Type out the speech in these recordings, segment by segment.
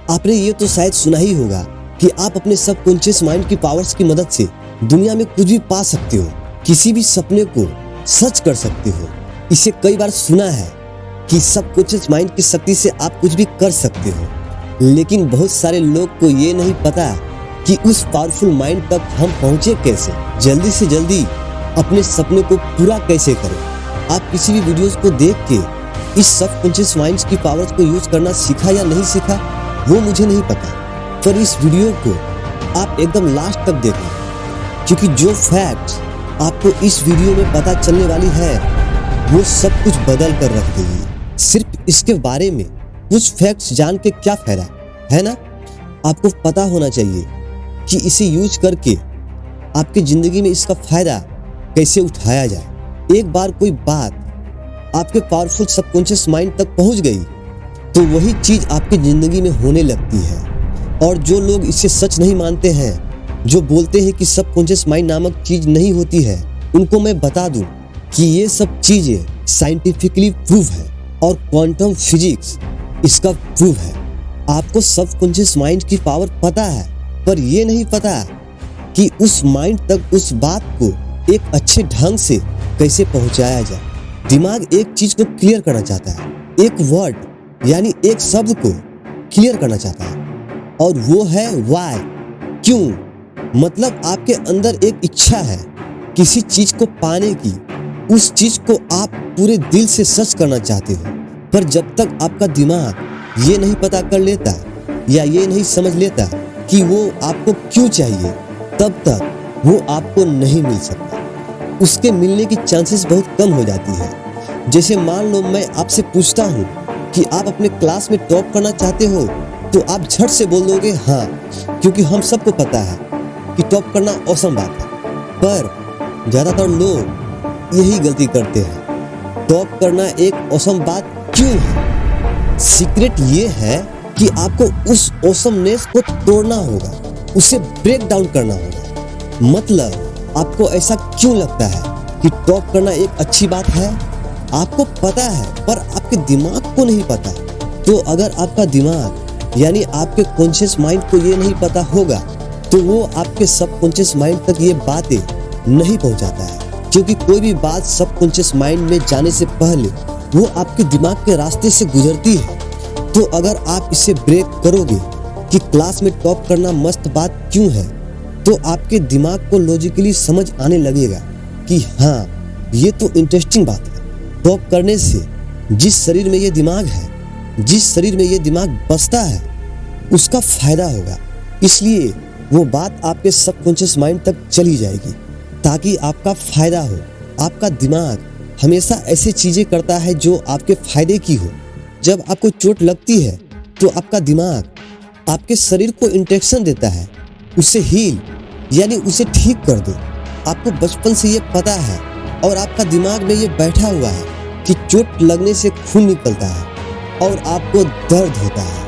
आपने ये तो शायद सुना ही होगा कि आप अपने सबकॉन्शियस माइंड की पावर्स की मदद से दुनिया में कुछ भी पा सकते हो, किसी भी सपने को सच कर सकते हो। इसे कई बार सुना है कि सबकॉन्शियस माइंड की शक्ति से आप कुछ भी कर सकते हो, लेकिन बहुत सारे लोग को ये नहीं पता कि उस पावरफुल माइंड तक हम पहुंचे कैसे, जल्दी से जल्दी अपने सपने को पूरा कैसे करें। आप किसी भी वीडियोस को देख के इस सबकॉन्शियस माइंड की पावर्स को यूज करना सीखा या नहीं सीखा वो मुझे नहीं पता, पर इस वीडियो को आप एकदम लास्ट तक देखें, क्योंकि जो फैक्ट्स आपको इस वीडियो में पता चलने वाली है वो सब कुछ बदल कर रख देगी। सिर्फ इसके बारे में कुछ फैक्ट्स जान के क्या फायदा, है ना? आपको पता होना चाहिए कि इसे यूज करके आपकी जिंदगी में इसका फायदा कैसे उठाया जाए। एक बार कोई बात आपके पावरफुल सबकॉन्शियस माइंड तक पहुंच गई तो वही चीज आपकी जिंदगी में होने लगती है। और जो लोग इसे सच नहीं मानते हैं, जो बोलते हैं कि सबकॉन्शियस माइंड नामक चीज नहीं होती है, उनको मैं बता दूं कि ये सब चीजें साइंटिफिकली प्रूव है और क्वांटम फिजिक्स इसका प्रूफ है। आपको सबकॉन्शियस माइंड की पावर पता है, पर ये नहीं पता कि उस माइंड तक उस बात को एक अच्छे ढंग से कैसे पहुंचाया जाए। दिमाग एक चीज को क्लियर करना चाहता है, एक वर्ड यानी एक शब्द को क्लियर करना चाहता है, और वो है व्हाई, क्यों। मतलब आपके अंदर एक इच्छा है किसी चीज को पाने की, उस चीज को आप पूरे दिल से सच करना चाहते हो, पर जब तक आपका दिमाग ये नहीं पता कर लेता या ये नहीं समझ लेता कि वो आपको क्यों चाहिए, तब तक वो आपको नहीं मिल सकता। उसके मिलने की चांसेस बहुत कम हो जाती है। जैसे मान लो मैं आपसे पूछता हूँ कि आप अपने क्लास में टॉप करना चाहते हो, तो आप झट से बोल दोगे हाँ, क्योंकि हम सबको पता है कि टॉप करना औसम बात है। पर ज़्यादातर लोग यही गलती करते हैं। टॉप करना एक औसम बात क्यों है? सीक्रेट ये है कि आपको उस औसमनेस को तोड़ना होगा, उसे ब्रेक डाउन करना होगा। मतलब आपको ऐसा क्यों लगता है कि टॉप करना एक अच्छी बात है? आपको पता है, पर आपके दिमाग को नहीं पता। तो अगर आपका दिमाग यानी आपके कॉन्शियस माइंड को ये नहीं पता होगा, तो वो आपके सबकॉन्शियस माइंड तक ये बातें नहीं पहुंचाता है, क्योंकि कोई भी बात सबकॉन्शियस माइंड में जाने से पहले वो आपके दिमाग के रास्ते से गुजरती है। तो अगर आप इसे ब्रेक करोगे कि क्लास में टॉप करना मस्त बात क्यों है, तो आपके दिमाग को लॉजिकली समझ आने लगेगा कि हाँ, ये तो इंटरेस्टिंग बात है। टॉप करने से जिस शरीर में ये दिमाग है, जिस शरीर में ये दिमाग बसता है, उसका फायदा होगा। इसलिए वो बात आपके सबकॉन्शियस माइंड तक चली जाएगी ताकि आपका फायदा हो। आपका दिमाग हमेशा ऐसी चीजें करता है जो आपके फायदे की हो। जब आपको चोट लगती है तो आपका दिमाग आपके शरीर को इंस्ट्रक्शन देता है, उसे हील यानी उसे ठीक कर दो। आपको बचपन से ये पता है और आपका दिमाग में ये बैठा हुआ है कि चोट लगने से खून निकलता है और आपको दर्द होता है।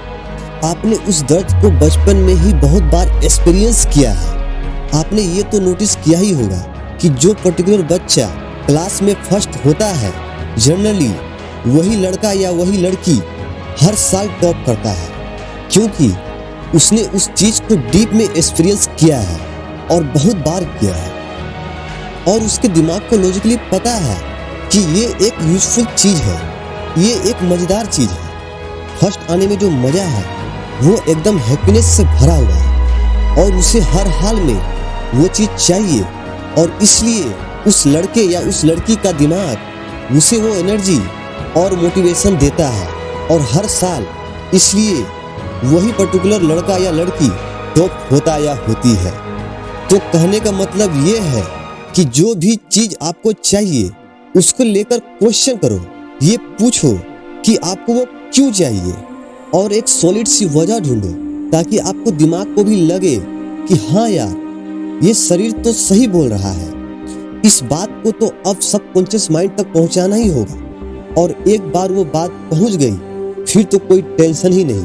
आपने उस दर्द को बचपन में ही बहुत बार एक्सपीरियंस किया है। आपने ये तो नोटिस किया ही होगा कि जो पर्टिकुलर बच्चा क्लास में फर्स्ट होता है, जनरली वही लड़का या वही लड़की हर साल टॉप करता है, क्योंकि उसने उस चीज को डीप में एक्सपीरियंस किया है और बहुत बार किया है, और उसके दिमाग को लॉजिकली पता है कि ये एक यूजफुल चीज है, ये एक मजेदार चीज है। फर्स्ट आने में जो मजा है वो एकदम हैप्पीनेस से भरा हुआ है और उसे हर हाल में वो चीज चाहिए, और इसलिए उस लड़के या उस लड़की का दिमाग उसे वो एनर्जी और मोटिवेशन देता है, और हर साल इसलिए वही पर्टिकुलर लड़का या लड़की टॉप होता या होती है। तो कहने का मतलब ये है कि जो भी चीज आपको चाहिए उसको लेकर क्वेश्चन करो, ये पूछो कि आपको वो क्यों चाहिए, और एक सॉलिड सी वजह ढूंढो ताकि आपको दिमाग को भी लगे कि हाँ यार, ये शरीर तो सही बोल रहा है। इस बात को तो अब सबकॉन्शियस माइंड तक पहुंचाना ही होगा, और एक बार वो बात पहुंच गई फिर तो कोई टेंशन ही नहीं।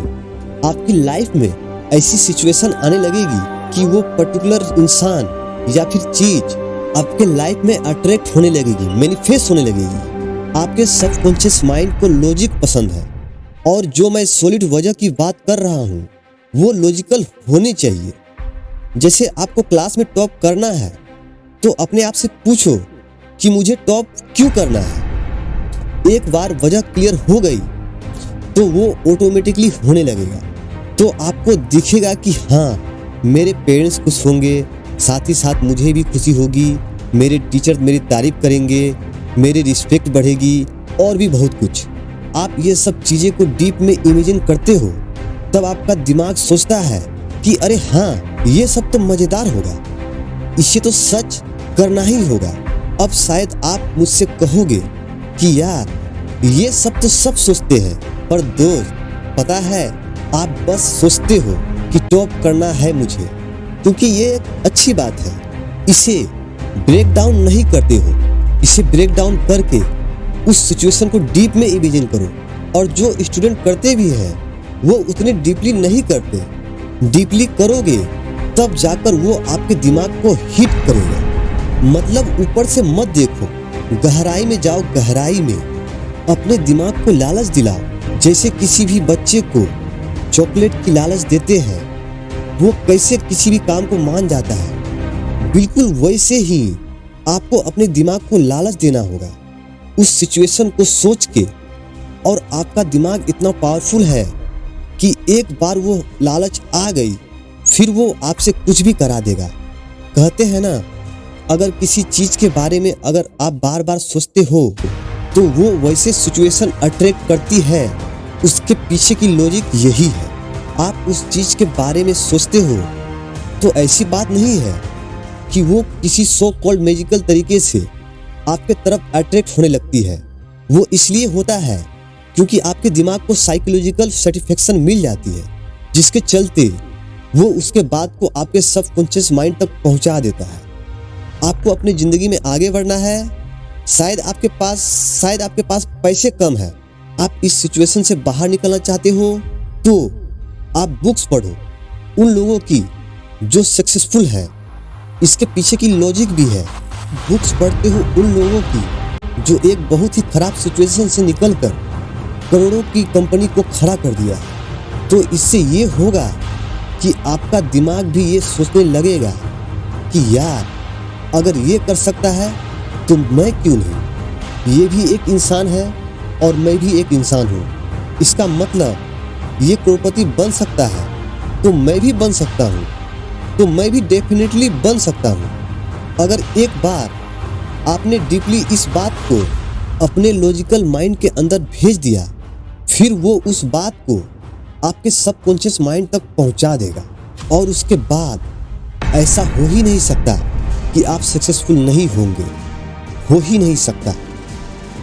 आपकी लाइफ में ऐसी सिचुएशन आने लगेगी कि वो पर्टिकुलर इंसान या फिर चीज आपके लाइफ में अट्रैक्ट होने लगेगी, मैनिफेस्ट होने लगेगी। आपके सबकॉन्शियस माइंड को लॉजिक पसंद है, और जो मैं सॉलिड वजह की बात कर रहा हूँ वो लॉजिकल होने चाहिए। जैसे आपको क्लास में टॉप करना है तो अपने आप से पूछो कि मुझे टॉप क्यों करना है। एक बार वजह क्लियर हो गई तो वो ऑटोमेटिकली होने लगेगा। तो आपको दिखेगा कि हाँ, मेरे पेरेंट्स खुश होंगे, साथ ही साथ मुझे भी खुशी होगी, मेरे टीचर मेरी तारीफ करेंगे, मेरी रिस्पेक्ट बढ़ेगी और भी बहुत कुछ। आप ये सब चीज़ें को डीप में इमेजिन करते हो, तब आपका दिमाग सोचता है कि अरे हाँ, ये सब तो मज़ेदार होगा, इसे तो सच करना ही होगा। अब शायद आप मुझसे कहोगे कि यार ये सब तो सब सोचते हैं, पर दोस्त पता है, आप बस सोचते हो कि टॉप करना है मुझे, क्योंकि ये एक अच्छी बात है। इसे ब्रेक डाउन नहीं करते हो। इसे ब्रेक डाउन करके उस सिचुएशन को डीप में इमेजिन करो। और जो स्टूडेंट करते भी हैं वो उतने डीपली नहीं करते। डीपली करोगे तब जाकर वो आपके दिमाग को हिट करेगा। मतलब ऊपर से मत देखो, गहराई में जाओ। गहराई में अपने दिमाग को लालच दिलाओ। जैसे किसी भी बच्चे को चॉकलेट की लालच देते हैं, वो कैसे किसी भी काम को मान जाता है, बिल्कुल वैसे ही आपको अपने दिमाग को लालच देना होगा उस सिचुएशन को सोच के। और आपका दिमाग इतना पावरफुल है कि एक बार वो लालच आ गई, फिर वो आपसे कुछ भी करा देगा। कहते हैं ना, अगर किसी चीज़ के बारे में अगर आप बार बार सोचते हो तो वो वैसे सिचुएशन अट्रैक्ट करती है। उसके पीछे की लॉजिक यही है। आप उस चीज़ के बारे में सोचते हो तो ऐसी बात नहीं है कि वो किसी सो कॉल्ड मैजिकल तरीके से आपके तरफ अट्रैक्ट होने लगती है। वो इसलिए होता है क्योंकि आपके दिमाग को साइकोलॉजिकल सेटिस्फेक्शन मिल जाती है, जिसके चलते वो उसके बात को आपके सबकॉन्शियस माइंड तक पहुंचा देता है। आपको अपनी ज़िंदगी में आगे बढ़ना है। शायद आपके पास पैसे कम है, आप इस सिचुएशन से बाहर निकलना चाहते हो तो आप बुक्स पढ़ो उन लोगों की जो सक्सेसफुल है। इसके पीछे की लॉजिक भी है। बुक्स पढ़ते हो उन लोगों की जो एक बहुत ही खराब सिचुएशन से निकलकर करोड़ों की कंपनी को खड़ा कर दिया। तो इससे ये होगा कि आपका दिमाग भी ये सोचने लगेगा कि यार अगर ये कर सकता है तो मैं क्यों नहीं। ये भी एक इंसान है और मैं भी एक इंसान हूँ। इसका मतलब ये करोड़पति बन सकता है तो मैं भी बन सकता हूँ, तो मैं भी डेफिनेटली बन सकता हूँ। अगर एक बार आपने डीपली इस बात को अपने लॉजिकल माइंड के अंदर भेज दिया, फिर वो उस बात को आपके सबकॉन्शियस माइंड तक पहुंचा देगा। और उसके बाद ऐसा हो ही नहीं सकता कि आप सक्सेसफुल नहीं होंगे, हो ही नहीं सकता।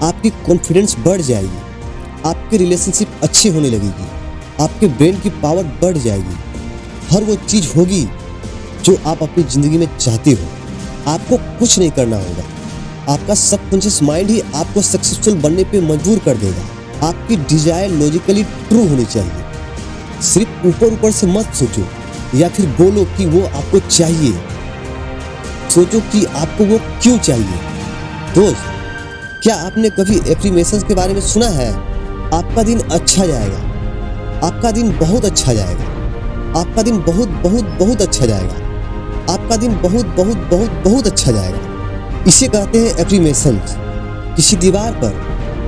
आपकी कॉन्फिडेंस बढ़ जाएगी, आपके रिलेशनशिप अच्छे होने लगेगी, आपके ब्रेन की पावर बढ़ जाएगी। हर वो चीज़ होगी जो आप अपनी ज़िंदगी में चाहते हो। आपको कुछ नहीं करना होगा, आपका सबकॉन्शियस माइंड ही आपको सक्सेसफुल बनने पे मजबूर कर देगा। आपकी डिजायर लॉजिकली ट्रू होनी चाहिए। सिर्फ ऊपर ऊपर से मत सोचो या फिर बोलो कि वो आपको चाहिए। सोचो कि आपको वो क्यों चाहिए। दोस्त, क्या आपने कभी एफर्मेशंस के बारे में सुना है? आपका दिन अच्छा जाएगा, आपका दिन बहुत अच्छा जाएगा, आपका दिन बहुत बहुत बहुत अच्छा जाएगा, आपका दिन बहुत बहुत बहुत बहुत अच्छा जाएगा। इसे कहते हैं एफर्मेशंस। किसी दीवार पर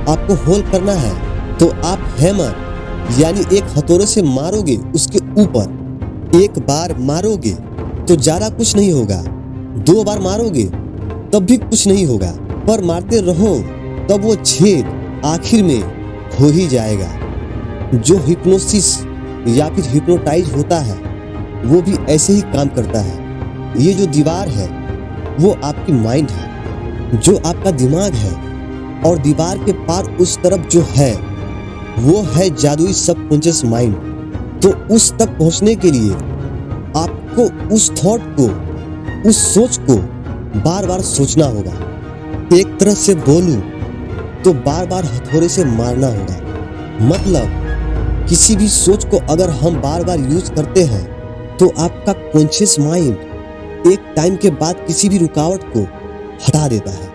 आपको होल करना है तो आप हैमर यानी एक हथौड़े से मारोगे उसके ऊपर। एक बार मारोगे तो ज़्यादा कुछ नहीं होगा, 2 बार मारोगे तब भी कुछ नहीं होगा, पर मारते रहो तब वो छेद आखिर में हो ही जाएगा। जो हिप्नोसिस या फिर हिप्नोटाइज होता है वो भी ऐसे ही काम करता है। ये जो दीवार है वो आपकी माइंड है, जो आपका दिमाग है, और दीवार के पार उस तरफ जो है वो है जादुई सबकॉन्शियस माइंड। तो उस तक पहुंचने के लिए आपको उस थॉट को, उस सोच को बार बार सोचना होगा। एक तरह से बोलूं तो बार बार हथौड़े से मारना होगा। मतलब किसी भी सोच को अगर हम बार बार यूज करते हैं तो आपका कॉन्शियस माइंड एक टाइम के बाद किसी भी रुकावट को हटा देता है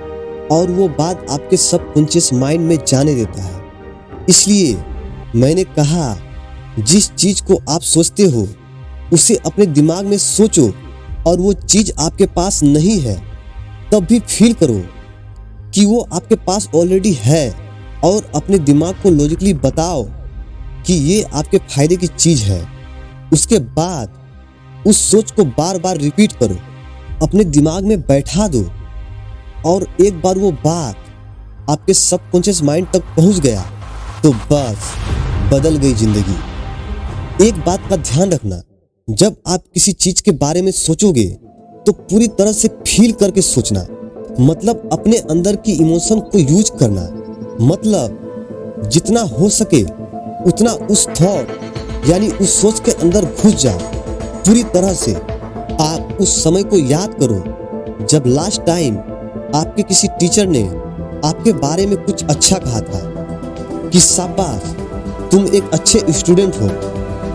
और वो बात आपके सबकॉन्शियस माइंड में जाने देता है। इसलिए मैंने कहा जिस चीज को आप सोचते हो उसे अपने दिमाग में सोचो और वो चीज आपके पास नहीं है, तब भी फील करो कि वो आपके पास ऑलरेडी है और अपने दिमाग को लॉजिकली बताओ कि ये आपके फायदे की चीज है। उसके बाद उस सोच को बार बार रिपीट करो, अपने दिमाग में बैठा दो और एक बार वो बात आपके सबकॉन्शियस माइंड तक पहुंच गया तो बस बदल गई जिंदगी। एक बात का ध्यान रखना, जब आप किसी चीज के बारे में सोचोगे तो पूरी तरह से फील करके सोचना, मतलब अपने अंदर की इमोशन को यूज करना, मतलब जितना हो सके उतना उस थॉट यानी उस सोच के अंदर घुस जाओ पूरी तरह से। आप उस समय को याद करो जब लास्ट टाइम आपके किसी टीचर ने आपके बारे में कुछ अच्छा कहा था कि शाबाश तुम एक अच्छे स्टूडेंट हो।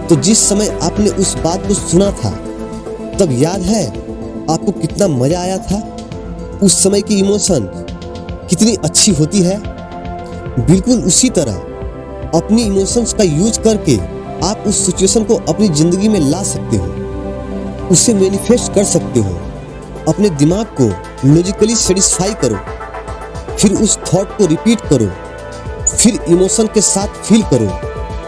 तो जिस समय आपने उस बात को सुना था तब याद है आपको कितना मजा आया था, उस समय की इमोशन कितनी अच्छी होती है। बिल्कुल उसी तरह अपनी इमोशंस का यूज करके आप उस सिचुएशन को अपनी जिंदगी में ला सकते हो, उसे मैनिफेस्ट कर सकते हो। अपने दिमाग को लॉजिकली सेटिस्फाई करो, फिर उस थॉट को रिपीट करो, फिर इमोशन के साथ फील करो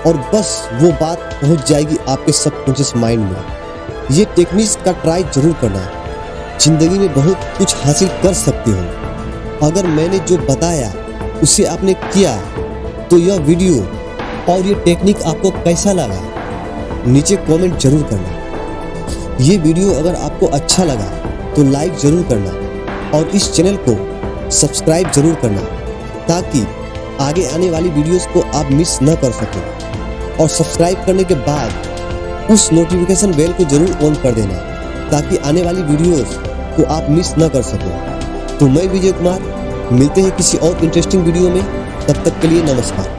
और बस वो बात पहुंच जाएगी आपके सबकॉन्शियस माइंड में। ये टेक्निक्स का ट्राई जरूर करना, जिंदगी में बहुत कुछ हासिल कर सकते हो। अगर मैंने जो बताया उसे आपने किया तो यह वीडियो और ये टेक्निक आपको कैसा लगा नीचे कमेंट जरूर करना। ये वीडियो अगर आपको अच्छा लगा तो लाइक जरूर करना और इस चैनल को सब्सक्राइब जरूर करना ताकि आगे आने वाली वीडियोस को आप मिस न कर सकें। और सब्सक्राइब करने के बाद उस नोटिफिकेशन बेल को जरूर ऑन कर देना ताकि आने वाली वीडियोस को आप मिस न कर सकें। तो मैं विजय कुमार, मिलते हैं किसी और इंटरेस्टिंग वीडियो में, तब तक के लिए नमस्कार।